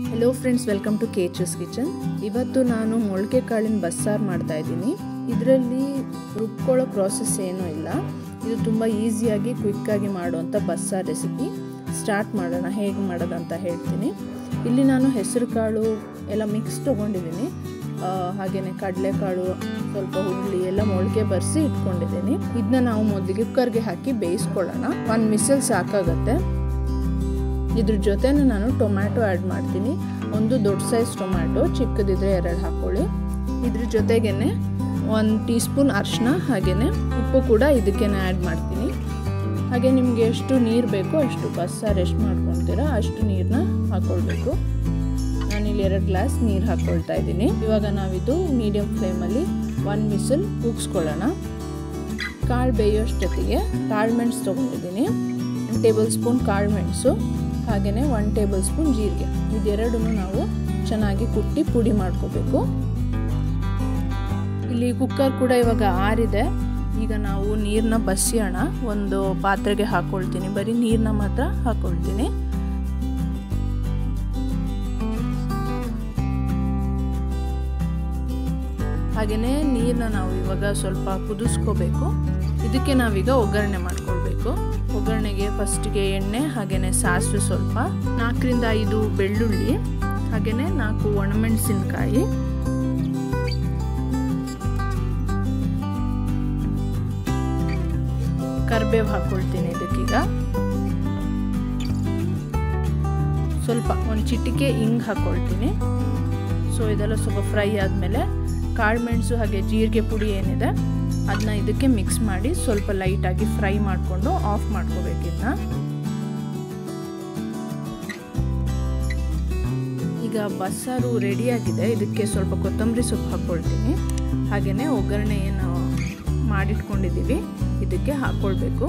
Hello friends welcome to केचूस kitchen. ಇವತ್ತು ನಾನು ಮೊಳಕೆ ಕಾಳಿನ ಬಸ್ಸಾರು ಮಾಡ್ತಾ ಇದ್ದೀನಿ। ಇದರಲ್ಲಿ ರುಬ್ಕೊಳ್ಳೋ ಪ್ರಾಸೆಸ್ ಏನೂ ಇಲ್ಲ, ಇದು ತುಂಬಾ ಈಜಿಯಾಗಿ ಕ್ವಿಕ್ ಆಗಿ ಮಾಡುವಂತ ಬಸ್ಸಾರು ರೆಸಿಪಿ। ಸ್ಟಾರ್ಟ್ ಮಾಡೋಣ, ಹೇಗೆ ಮಾಡೋದು ಅಂತ ಹೇಳ್ತೀನಿ। ಇಲ್ಲಿ ನಾನು ಹೆಸರು ಕಾಳು ಎಲ್ಲ ಮಿಕ್ಸ್ ತಗೊಂಡಿದ್ದೀನಿ, ಹಾಗೇನೇ ಕಡಲೆಕಾಳು, ಸ್ವಲ್ಪ ಹುರುಳಿ ಎಲ್ಲ ಮೊಳಕೆ ಬರ್ಸಿ ಇಟ್ಕೊಂಡಿದ್ದೀನಿ। ಇದನ್ನ ನಾವು ಮೊದಲಿಗೆ ಕುಕ್ಕರ್ಗೆ ಹಾಕಿ ಬೇಯಿಸ್ಕೊಳ್ಳೋಣ। 1 ವಿಸಿಲ್ ಸಾಕಾಗುತ್ತೆ। ಇದ್ರ ಜೊತೆನೇ ನಾನು ಟೊಮ್ಯಾಟೊ ಆ್ಯಡ್ ಮಾಡ್ತೀನಿ। ಒಂದು ದೊಡ್ಡ ಸೈಜ್ ಟೊಮ್ಯಾಟೊ, ಚಿಕ್ಕದಿದ್ರೆ 2 ಹಾಕೊಳ್ಳಿ। ಇದ್ರ ಜೊತೆಗೇನೆ 1 ಟೀ ಸ್ಪೂನ್ ಅರಿಶಿನ, ಹಾಗೇನೆ ಉಪ್ಪು ಕೂಡ ಇದಕ್ಕೇನೆ ಆ್ಯಡ್ ಮಾಡ್ತೀನಿ। ಹಾಗೆ ನಿಮಗೆ ಎಷ್ಟು ನೀರು ಬೇಕೋ ಅಷ್ಟು, ಬಸ್ಸಾರು ಎಷ್ಟು ಮಾಡ್ಕೊಳ್ತೀರಾ ಅಷ್ಟು ನೀರನ್ನ ಹಾಕ್ಕೊಳ್ಬೇಕು। ನಾನಿಲ್ಲಿ 2 ಗ್ಲಾಸ್ ನೀರು ಹಾಕ್ಕೊಳ್ತಾ ಇದ್ದೀನಿ। ಇವಾಗ ನಾವಿದು ಮೀಡಿಯಂ ಫ್ಲೇಮಲ್ಲಿ 1 ವಿಸಿಲ್ ಕೂಗಿಸ್ಕೊಳ್ಳೋಣ। ಕಾಳು ಬೇಯೋಷ್ಟೊತ್ತಿಗೆ ಕಾಳು ಮೆಣಸು ತೊಗೊಂಡಿದ್ದೀನಿ, 1 ಟೇಬಲ್ ಸ್ಪೂನ್ ಕಾಳು ಮೆಣಸು, ಹಾಗೆಯೇ 1 ಟೇಬಲ್ ಸ್ಪೂನ್ ಜೀರಿಗೆ, ಇದೆರಡನ್ನು ನಾವು ಚೆನ್ನಾಗಿ ಕುಟ್ಟಿ ಪುಡಿ ಮಾಡ್ಕೋಬೇಕು। ಇಲ್ಲಿ ಕುಕ್ಕರ್ ಕೂಡ ಇವಾಗ ಆರಿದೆ। ಈಗ ನಾವು ನೀರನ್ನ ಬಸಿಯೋಣ। ಒಂದು ಪಾತ್ರೆಗೆ ಹಾಕ್ಕೊಳ್ತೀನಿ, ಬರೀ ನೀರನ್ನ ಮಾತ್ರ ಹಾಕ್ಕೊಳ್ತೀನಿ। ಹಾಗೆಯೇ ನೀರನ್ನ ನಾವು ಇವಾಗ ಸ್ವಲ್ಪ ಕುದಿಸ್ಕೋಬೇಕು। ಇದಕ್ಕೆ ನಾವೀಗ ಒಗ್ಗರಣೆ ಮಾಡ್ಕೊಳ್ಬೇಕು। ಒಗ್ಗರಣೆಗೆ ಫಸ್ಟಿಗೆ ಎಣ್ಣೆ, ಹಾಗೆಯೇ ಸಾಸಿವೆ ಸ್ವಲ್ಪ, 4 ರಿಂದ 5 ಬೆಳ್ಳುಳ್ಳಿ, ಹಾಗೆಯೇ 4 ಒಣಮೆಣಸಿನಕಾಯಿ, ಕರಿಬೇವು ಹಾಕ್ಕೊಳ್ತೀನಿ ಇದಕ್ಕೀಗ, ಸ್ವಲ್ಪ 1 ಚಿಟಿಕೆ ಹಿಂಗ್ ಹಾಕ್ಕೊಳ್ತೀನಿ। ಸೊ ಇದೆಲ್ಲ ಸ್ವಲ್ಪ ಫ್ರೈ ಆದಮೇಲೆ ಕಾಳು ಮೆಣಸು ಹಾಗೆ ಜೀರಿಗೆ ಪುಡಿ ಏನಿದೆ ಅದನ್ನ ಇದಕ್ಕೆ ಮಿಕ್ಸ್ ಮಾಡಿ ಸ್ವಲ್ಪ ಲೈಟಾಗಿ ಫ್ರೈ ಮಾಡಿಕೊಂಡು ಆಫ್ ಮಾಡ್ಕೋಬೇಕು ಇದನ್ನ। ಈಗ ಬಸ್ಸಾರು ರೆಡಿಯಾಗಿದೆ, ಇದಕ್ಕೆ ಸ್ವಲ್ಪ ಕೊತ್ತಂಬರಿ ಸೊಪ್ಪು ಹಾಕ್ಕೊಳ್ತೀನಿ, ಹಾಗೆಯೇ ಒಗ್ಗರಣೆ ಏನು ಮಾಡಿಟ್ಕೊಂಡಿದ್ದೀವಿ ಇದಕ್ಕೆ ಹಾಕ್ಕೊಳ್ಬೇಕು।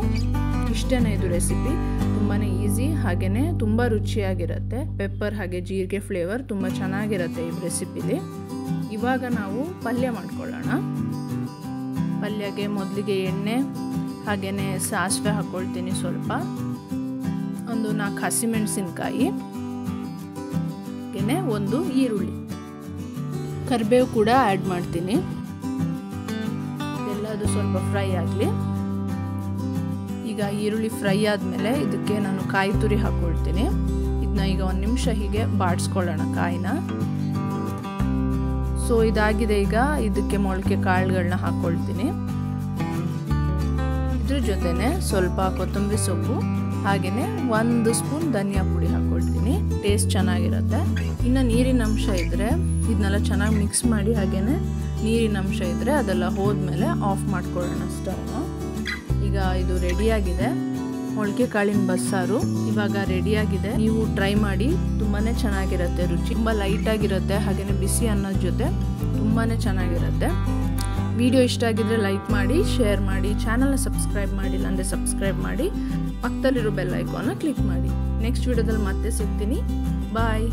ಇಷ್ಟೇ ಇದು ರೆಸಿಪಿ, ತುಂಬಾ ಈಸಿ, ಹಾಗೆಯೇ ತುಂಬ ರುಚಿಯಾಗಿರುತ್ತೆ। ಪೆಪ್ಪರ್ ಹಾಗೆ ಜೀರಿಗೆ ಫ್ಲೇವರ್ ತುಂಬ ಚೆನ್ನಾಗಿರುತ್ತೆ ಈ ರೆಸಿಪಿಲಿ। ಇವಾಗ ನಾವು ಪಲ್ಯ ಮಾಡ್ಕೊಳ್ಳೋಣ। ಪಲ್ಯಗೆ ಮೊದಲಿಗೆ ಎಣ್ಣೆ, ಹಾಗೆಯೇ ಸಾಸಿವೆ ಹಾಕ್ಕೊಳ್ತೀನಿ ಸ್ವಲ್ಪ, ಒಂದು 4 ಹಸಿಮೆಣಸಿನಕಾಯಿ, ಹಾಗೆಯೇ 1 ಈರುಳ್ಳಿ, ಕರಿಬೇವು ಕೂಡ ಆ್ಯಡ್ ಮಾಡ್ತೀನಿ। ಎಲ್ಲದು ಸ್ವಲ್ಪ ಫ್ರೈ ಆಗಲಿ। ಈಗ ಈರುಳ್ಳಿ ಫ್ರೈ ಆದಮೇಲೆ ಇದಕ್ಕೆ ನಾನು ಕಾಯಿ ತುರಿ ಹಾಕ್ಕೊಳ್ತೀನಿ। ಇದನ್ನ ಈಗ 1 ನಿಮಿಷ ಹೀಗೆ ಬಾಡಿಸ್ಕೊಳ್ಳೋಣ ಕಾಯಿನ। ಸೊ ಇದಾಗಿದೆ, ಈಗ ಇದಕ್ಕೆ ಮೊಳಕೆ ಕಾಳುಗಳನ್ನ ಹಾಕ್ಕೊಳ್ತೀನಿ। ಇದ್ರ ಜೊತೆನೆ ಸ್ವಲ್ಪ ಕೊತ್ತಂಬರಿ ಸೊಪ್ಪು, ಹಾಗೆಯೇ 1 ಸ್ಪೂನ್ ಧನಿಯಾ ಪುಡಿ ಹಾಕ್ಕೊಳ್ತೀನಿ, ಟೇಸ್ಟ್ ಚೆನ್ನಾಗಿರುತ್ತೆ। ಇನ್ನು ನೀರಿನ ಅಂಶ ಇದ್ದರೆ ಇದನ್ನೆಲ್ಲ ಚೆನ್ನಾಗಿ ಮಿಕ್ಸ್ ಮಾಡಿ, ಹಾಗೆಯೇ ನೀರಿನ ಅಂಶ ಇದ್ದರೆ ಅದೆಲ್ಲ ಹೋದ್ಮೇಲೆ ಆಫ್ ಮಾಡ್ಕೊಳ್ಳೋಣ ಸ್ಟವ್ನ। ಈಗ ಇದು ರೆಡಿಯಾಗಿದೆ, ಮೊಳಕೆ ಕಾಳಿನ ಬಸ್ಸಾರು ಇವಾಗ ರೆಡಿಯಾಗಿದೆ। ನೀವು ಟ್ರೈ ಮಾಡಿ, ತುಂಬಾ ಚೆನ್ನಾಗಿರುತ್ತೆ, ರುಚಿ ತುಂಬ ಲೈಟಾಗಿರುತ್ತೆ, ಹಾಗೆಯೇ ಬಿಸಿ ಅನ್ನೋದ್ರ ಜೊತೆ ತುಂಬಾ ಚೆನ್ನಾಗಿರುತ್ತೆ। ವಿಡಿಯೋ ಇಷ್ಟ ಆಗಿದ್ರೆ ಲೈಕ್ ಮಾಡಿ, ಶೇರ್ ಮಾಡಿ, ಚಾನಲ್ನ ಸಬ್ಸ್ಕ್ರೈಬ್ ಮಾಡಿಲ್ಲ ಅಂದರೆ ಸಬ್ಸ್ಕ್ರೈಬ್ ಮಾಡಿ, ಪಕ್ಕದಲ್ಲಿರೋ ಬೆಲ್ ಐಕಾನ್ನ ಕ್ಲಿಕ್ ಮಾಡಿ। ನೆಕ್ಸ್ಟ್ ವಿಡಿಯೋದಲ್ಲಿ ಮತ್ತೆ ಸಿಗ್ತೀನಿ, ಬಾಯ್।